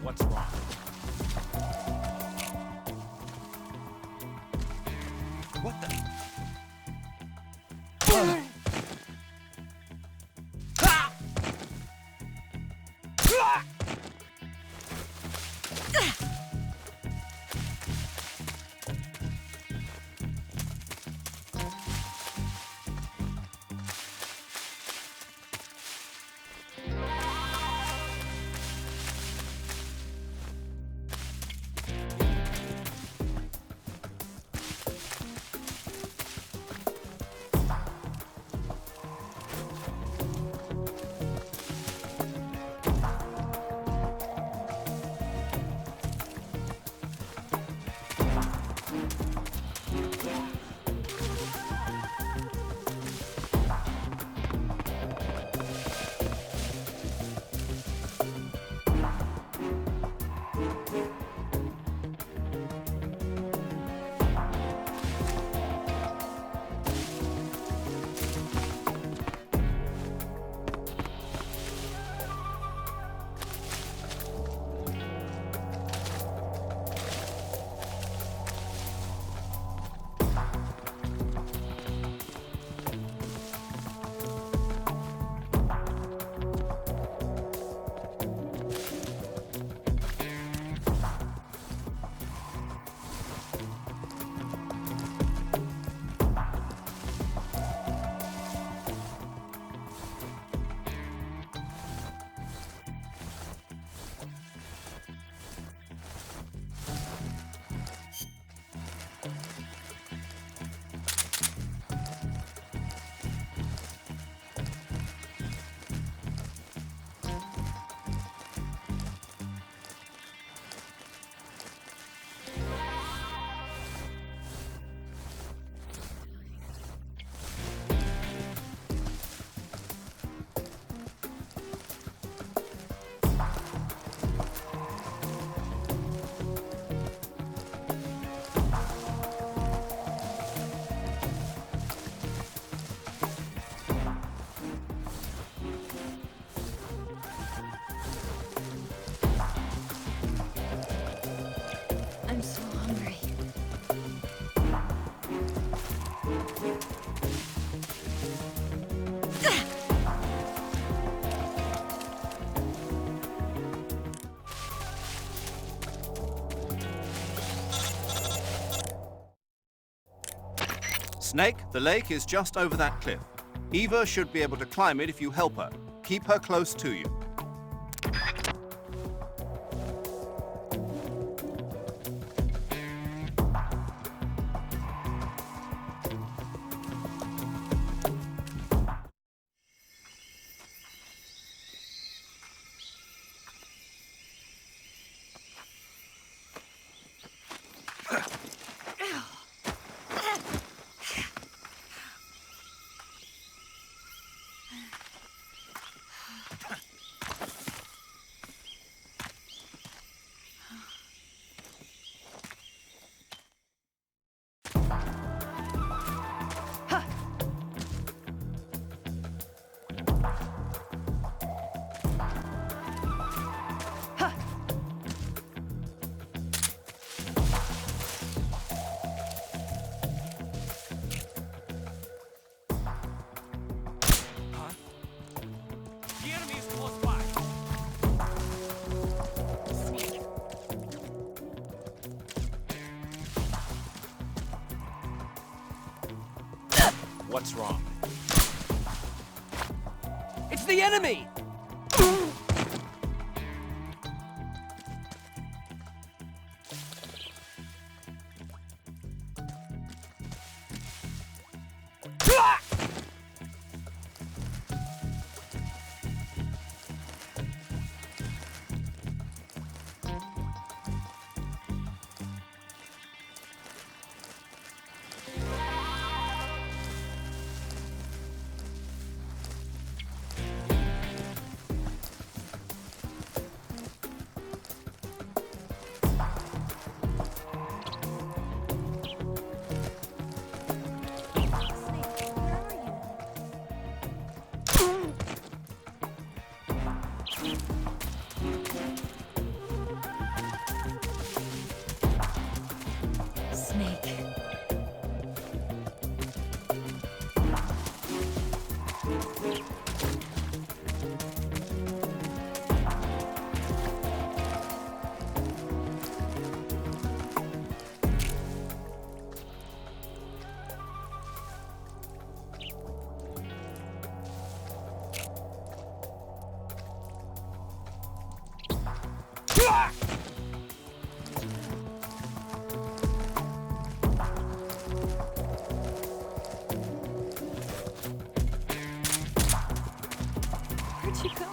What's wrong? What the? I'm so hungry. Snake, the lake is just over that cliff. Eva should be able to climb it if you help her. Keep her close to you. What's wrong? It's the enemy! Snake. Where'd she go?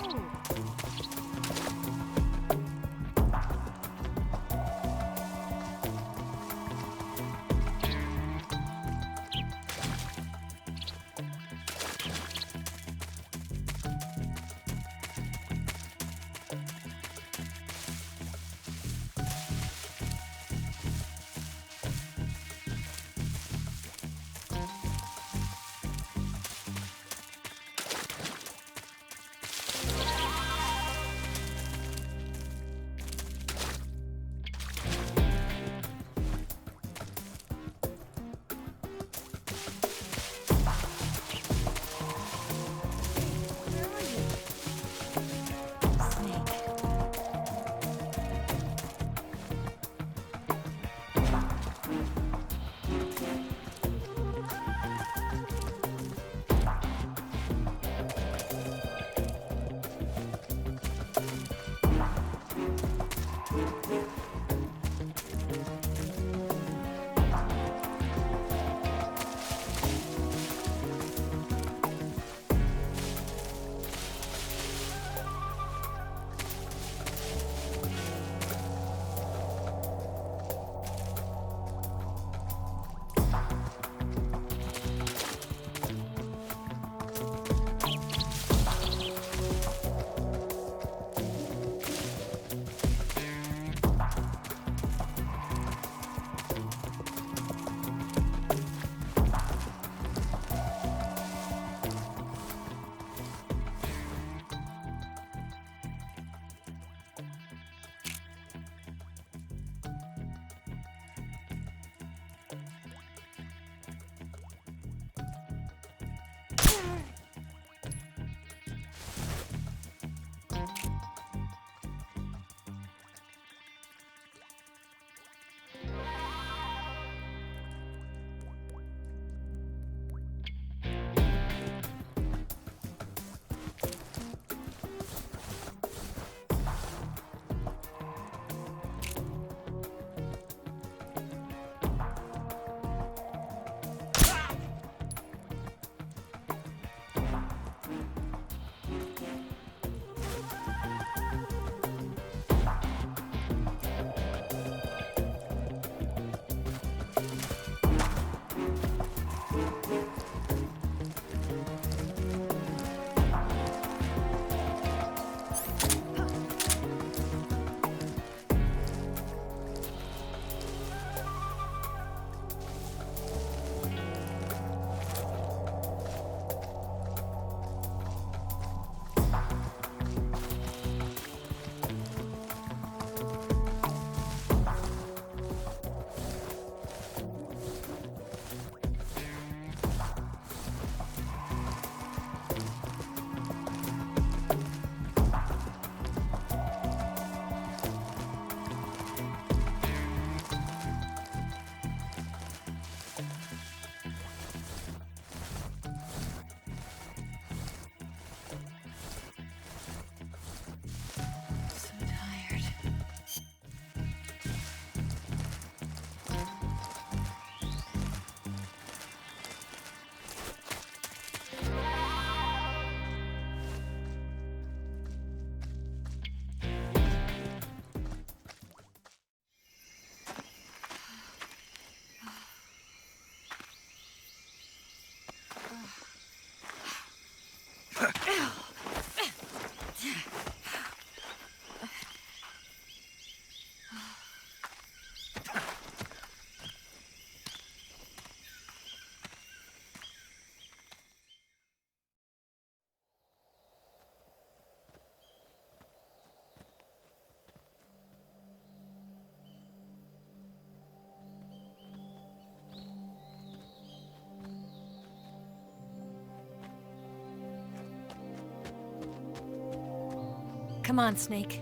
Come on, Snake.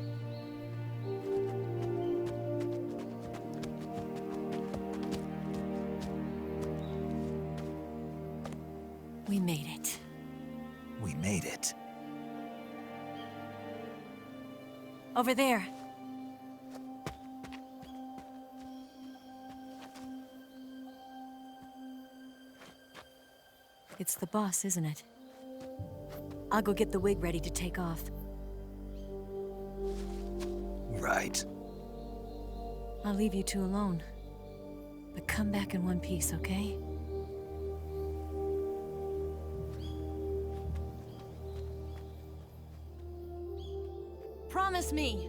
We made it. We made it. Over there. It's the boss, isn't it? I'll go get the wig ready to take off. Right. I'll leave you two alone. But come back in one piece, okay? Promise me!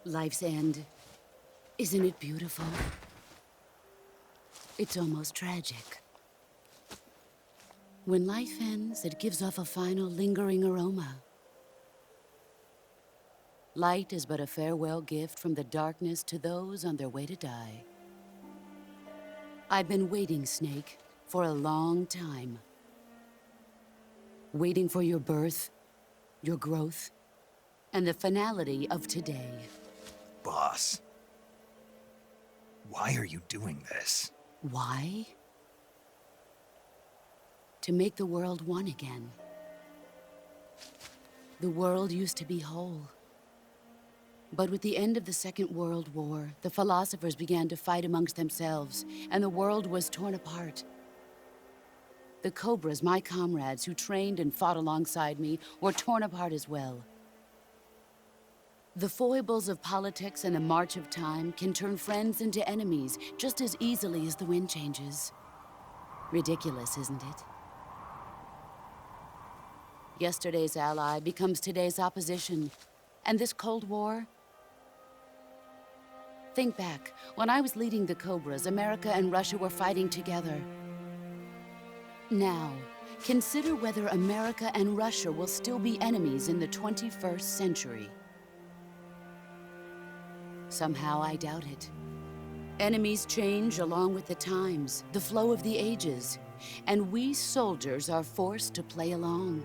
Life's end. Isn't it beautiful? It's almost tragic. When life ends, it gives off a final lingering aroma. Light is but a farewell gift from the darkness to those on their way to die. I've been waiting, Snake, for a long time. Waiting for your birth, your growth, and the finality of today. Boss. Why are you doing this? Why? To make the world one again. The world used to be whole. But with the end of the Second World War, the philosophers began to fight amongst themselves, and the world was torn apart. The Cobras, my comrades who trained and fought alongside me, were torn apart as well. The foibles of politics and the march of time can turn friends into enemies just as easily as the wind changes. Ridiculous, isn't it? Yesterday's ally becomes today's opposition. And this Cold War? Think back. When I was leading the Cobras, America and Russia were fighting together. Now, consider whether America and Russia will still be enemies in the 21st century. Somehow I doubt it. Enemies change along with the times, the flow of the ages, and we soldiers are forced to play along.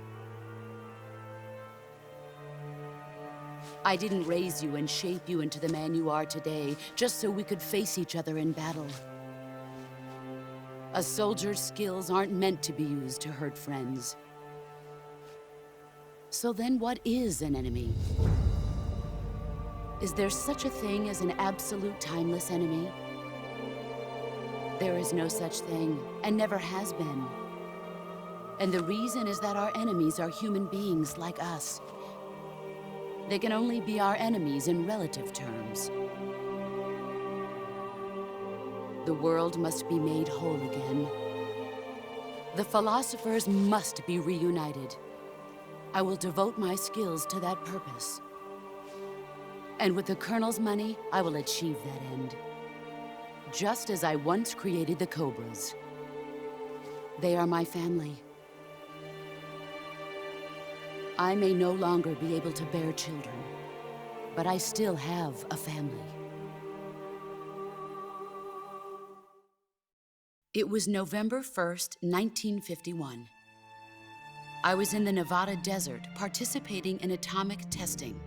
I didn't raise you and shape you into the man you are today just so we could face each other in battle. A soldier's skills aren't meant to be used to hurt friends. So then what is an enemy? Is there such a thing as an absolute timeless enemy? There is no such thing, and never has been. And the reason is that our enemies are human beings like us. They can only be our enemies in relative terms. The world must be made whole again. The philosophers must be reunited. I will devote my skills to that purpose. And with the Colonel's money, I will achieve that end. Just as I once created the Cobras. They are my family. I may no longer be able to bear children, but I still have a family. It was November 1st, 1951. I was in the Nevada desert participating in atomic testing.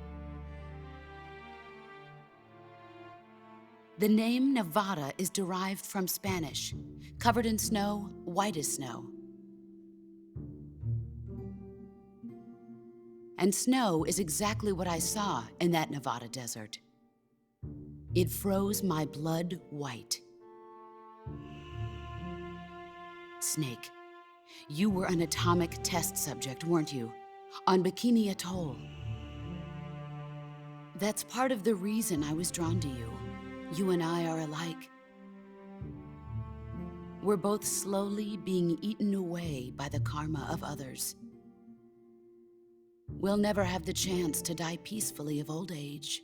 The name Nevada is derived from Spanish, covered in snow, white as snow. And snow is exactly what I saw in that Nevada desert. It froze my blood white. Snake, you were an atomic test subject, weren't you? On Bikini Atoll. That's part of the reason I was drawn to you. You and I are alike. We're both slowly being eaten away by the karma of others. we'll never have the chance to die peacefully of old age.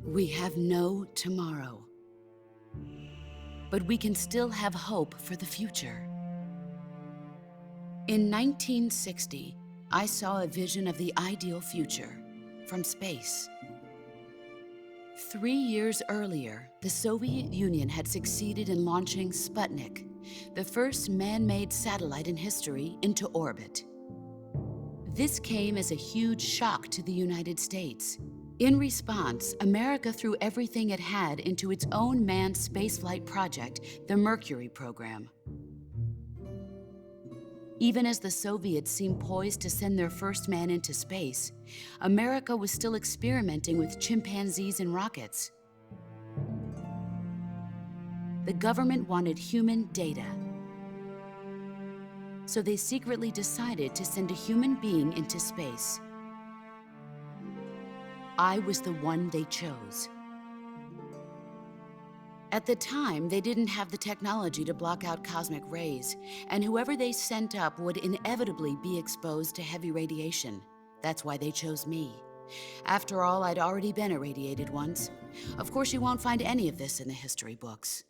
We have no tomorrow. But we can still have hope for the future. In 1960, I saw a vision of the ideal future from space. 3 years earlier, the Soviet Union had succeeded in launching Sputnik, the first man-made satellite in history, into orbit. This came as a huge shock to the United States. In response, America threw everything it had into its own manned spaceflight project, the Mercury program. Even as the Soviets seemed poised to send their first man into space, America was still experimenting with chimpanzees and rockets. The government wanted human data. So they secretly decided to send a human being into space. I was the one they chose. At the time, they didn't have the technology to block out cosmic rays, and whoever they sent up would inevitably be exposed to heavy radiation. That's why they chose me. After all, I'd already been irradiated once. Of course, you won't find any of this in the history books.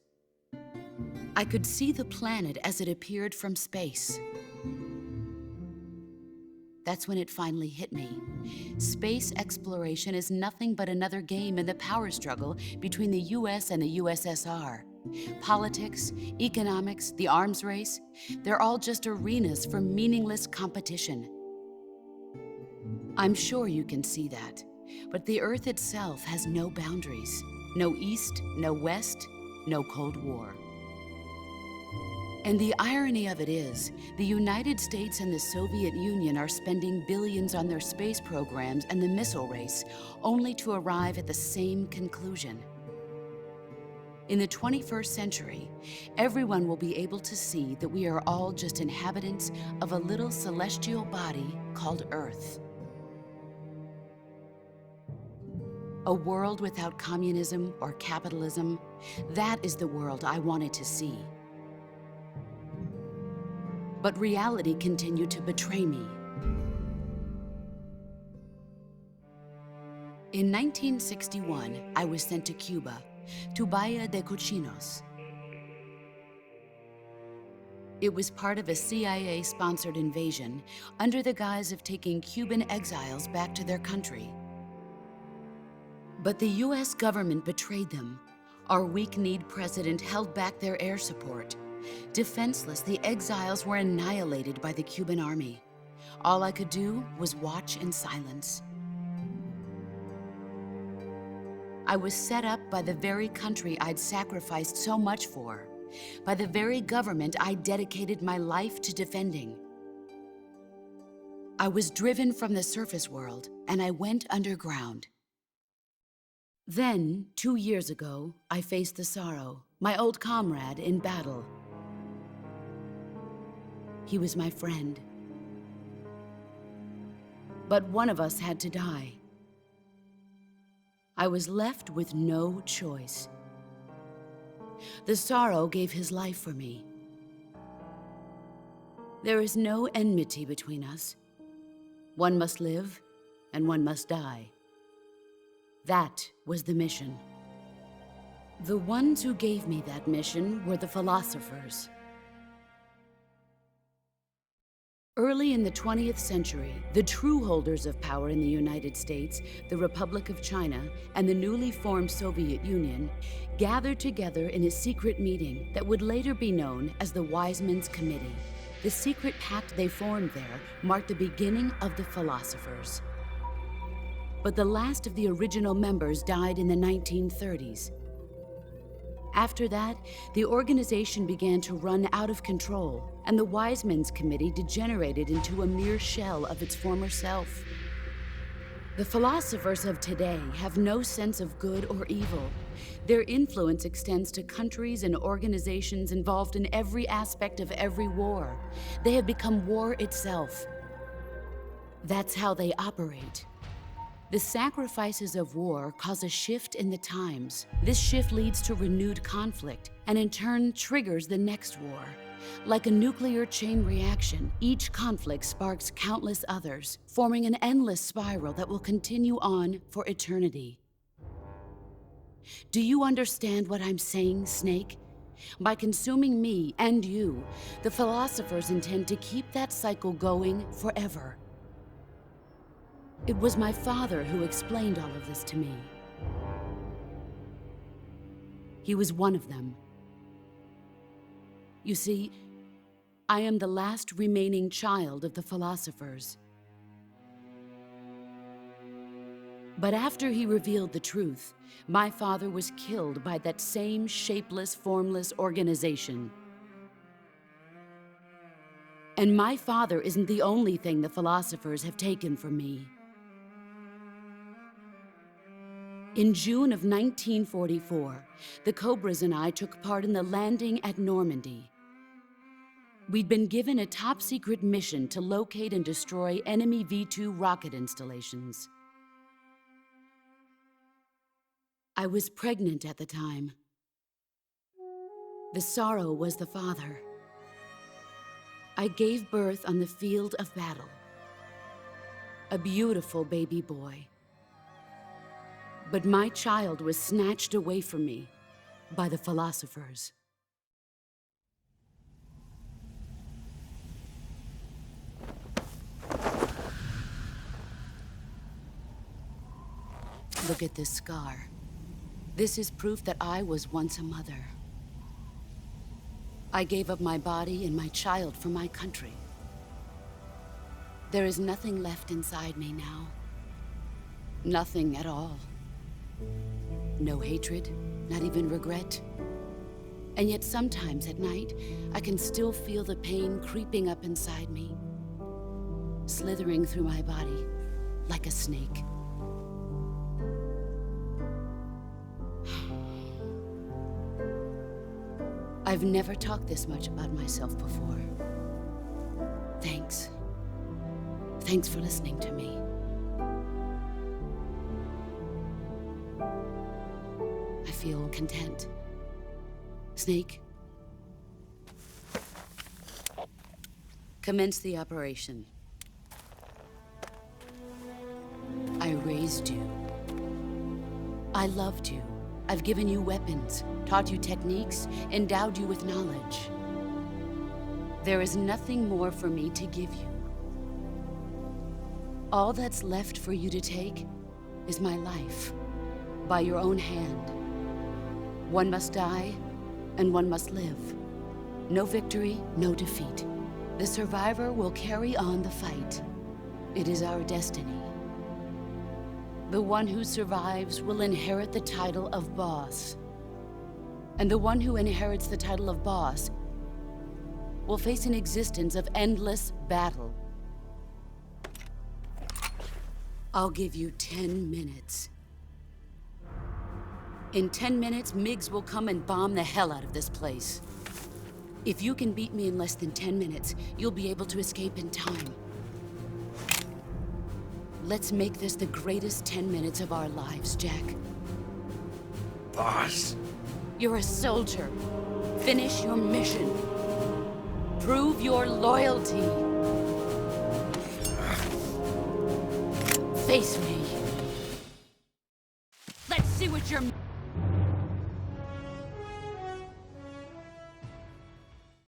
I could see the planet as it appeared from space. That's when it finally hit me. Space exploration is nothing but another game in the power struggle between the US and the USSR. Politics, economics, the arms race, they're all just arenas for meaningless competition. I'm sure you can see that, but the Earth itself has no boundaries. No East, no West, no Cold War. And the irony of it is, the United States and the Soviet Union are spending billions on their space programs and the missile race, only to arrive at the same conclusion. In the 21st century, everyone will be able to see that we are all just inhabitants of a little celestial body called Earth. A world without communism or capitalism, that is the world I wanted to see. But reality continued to betray me. In 1961, I was sent to Cuba, to Bahia de Cochinos. It was part of a CIA-sponsored invasion under the guise of taking Cuban exiles back to their country. But the US government betrayed them. Our weak-kneed president held back their air support. Defenseless, the exiles were annihilated by the Cuban army. All I could do was watch in silence. I was set up by the very country I'd sacrificed so much for, by the very government I dedicated my life to defending. I was driven from the surface world, and I went underground. Then, 2 years ago, I faced the sorrow, my old comrade in battle. He was my friend. But one of us had to die. I was left with no choice. The sorrow gave his life for me. There is no enmity between us. One must live, and one must die. That was the mission. The ones who gave me that mission were the philosophers. Early in the 20th century, the true holders of power in the United States, the Republic of China, and the newly formed Soviet Union gathered together in a secret meeting that would later be known as the Wise Men's Committee. The secret pact they formed there marked the beginning of the philosophers. But the last of the original members died in the 1930s. After that, the organization began to run out of control, and the Wise Men's Committee degenerated into a mere shell of its former self. The philosophers of today have no sense of good or evil. Their influence extends to countries and organizations involved in every aspect of every war. They have become war itself. That's how they operate. The sacrifices of war cause a shift in the times. This shift leads to renewed conflict, and in turn triggers the next war. Like a nuclear chain reaction, each conflict sparks countless others, forming an endless spiral that will continue on for eternity. Do you understand what I'm saying, Snake? By consuming me and you, the philosophers intend to keep that cycle going forever. It was my father who explained all of this to me. He was one of them. You see, I am the last remaining child of the philosophers. But after he revealed the truth, my father was killed by that same shapeless, formless organization. And my father isn't the only thing the philosophers have taken from me. In June of 1944, the Cobras and I took part in the landing at Normandy. We'd been given a top-secret mission to locate and destroy enemy V-2 rocket installations. I was pregnant at the time. The sorrow was the father. I gave birth on the field of battle. A beautiful baby boy. But my child was snatched away from me by the philosophers. Look at this scar. This is proof that I was once a mother. I gave up my body and my child for my country. There is nothing left inside me now. Nothing at all. No hatred, not even regret. And yet sometimes at night, I can still feel the pain creeping up inside me, slithering through my body like a snake. I've never talked this much about myself before. Thanks. Thanks for listening to me. I feel content. Snake, commence the operation. I raised you. I loved you. I've given you weapons, taught you techniques, endowed you with knowledge. There is nothing more for me to give you. All that's left for you to take is my life, by your own hand. One must die, and one must live. No victory, no defeat. The survivor will carry on the fight. It is our destiny. The one who survives will inherit the title of boss. And the one who inherits the title of boss will face an existence of endless battle. I'll give you 10 minutes. In 10 minutes, MiGs will come and bomb the hell out of this place. If you can beat me in less than 10 minutes, you'll be able to escape in time. Let's make this the greatest 10 minutes of our lives, Jack. Boss. You're a soldier. Finish your mission. Prove your loyalty. Face me. Let's see what you're...